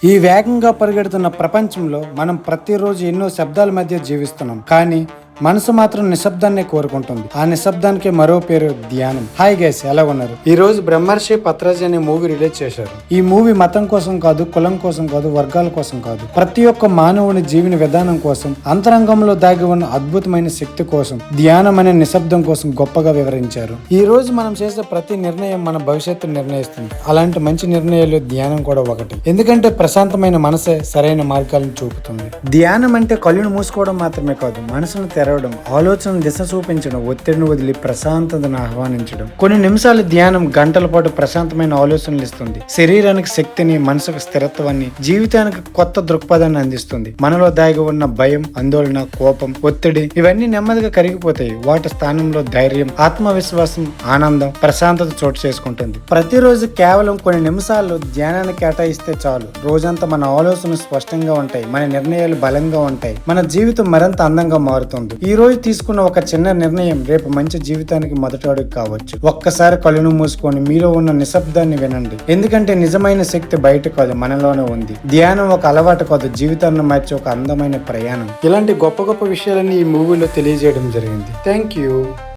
ఈ వేగంగా పరిగెడుతున్న ప్రపంచంలో మనం ప్రతిరోజు ఎన్నో శబ్దాల మధ్య జీవిస్తున్నాం. కానీ మనసు మాత్రం నిశ్శబ్దాన్ని కోరుకుంటుంది. ఆ నిశ్శబ్దానికి మరో పేరు ధ్యానం. హాయ్ గైస్, ఎలా ఉన్నారు? ఈ రోజు బ్రహ్మర్షి పత్రాజీ అనే మూవీ రిలీజ్ చేశారు. ఈ మూవీ మతం కోసం కాదు, కులం కోసం కాదు, వర్గాల కోసం కాదు, ప్రతి ఒక్క మానవుని జీవన విధానం కోసం, అంతరంగంలో దాగి ఉన్న అద్భుతమైన శక్తి కోసం, ధ్యానం అనే నిశ్శబ్దం కోసం గొప్పగా వివరించారు. ఈ రోజు మనం చేసే ప్రతి నిర్ణయం మన భవిష్యత్తు నిర్ణయిస్తుంది. అలాంటి మంచి నిర్ణయాలు ధ్యానం కూడా ఒకటి. ఎందుకంటే ప్రశాంతమైన మనసే సరైన మార్గాలను చూపుతుంది. ధ్యానం అంటే కళ్ళను మూసుకోవడం మాత్రమే కాదు, మనసును తెరవడం, ఆలోచన దిశ చూపించడం, ఒత్తిడిని వదిలి ప్రశాంతతను ఆహ్వానించడం. కొన్ని నిమిషాల ధ్యానం గంటల పాటు ప్రశాంతమైన ఆలోచనలు ఇస్తుంది. శరీరానికి శక్తిని, మనసుకు స్థిరత్వాన్ని, జీవితానికి కొత్త దృక్పథాన్ని అందిస్తుంది. మనలో దాగి ఉన్న భయం, ఆందోళన, కోపం, ఒత్తిడి ఇవన్నీ నెమ్మదిగా కరిగిపోతాయి. వాటి స్థానంలో ధైర్యం, ఆత్మవిశ్వాసం, ఆనందం, ప్రశాంతత చోటు చేసుకుంటుంది. ప్రతిరోజు కేవలం కొన్ని నిమిషాలు ధ్యానాన్ని కేటాయిస్తే చాలు. రోజంతా మన ఆలోచనలు స్పష్టంగా ఉంటాయి, మన నిర్ణయాలు బలంగా ఉంటాయి, మన జీవితం మరింత అందంగా మారుతుంది. ఈ రోజు తీసుకున్న ఒక చిన్న నిర్ణయం రేపు మంచి జీవితానికి మొదటి అడుగు కావచ్చు. ఒక్కసారి కళ్ళను మూసుకొని మీలో ఉన్న నిశ్శబ్దాన్ని వినండి. ఎందుకంటే నిజమైన శక్తి బయట కాదు, మనలోనే ఉంది. ధ్యానం ఒక అలవాటు కాదు, జీవితాన్ని మార్చే ఒక అందమైన ప్రయాణం. ఇలాంటి గొప్ప గొప్ప విషయాలన్నీ ఈ మూవీలో తెలియజేయడం జరిగింది. Thank you.